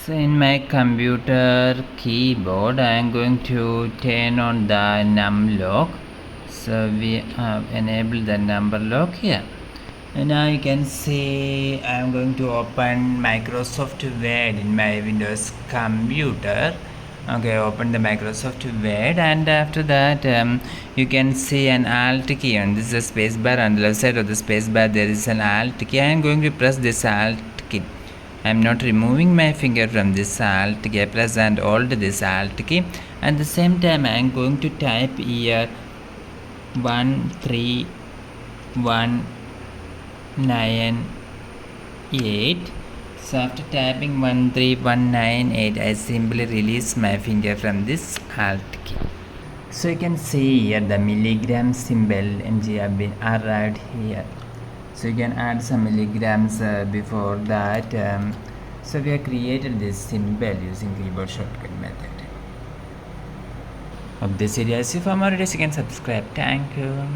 So in my computer keyboard I am going to turn on the num lock. So we have enabled the number lock here. And now you can see I am going to open Microsoft Word in my Windows computer. Okay, open the Microsoft Word, and after that you can see an alt key, and this is a space bar. On the left side of the space bar there is an alt key. I am going to press this alt key. I am not removing my finger from this alt key. I press and hold this alt key. At the same time I am going to type here 13198. So after typing 13198 I simply release my finger from this alt key. So you can see here the milligram symbol mg have been arrived here. So you can add some milligrams before that. So we have created this symbol using keyboard shortcut method. Hope this video is useful. For more videos you can subscribe. Thank you.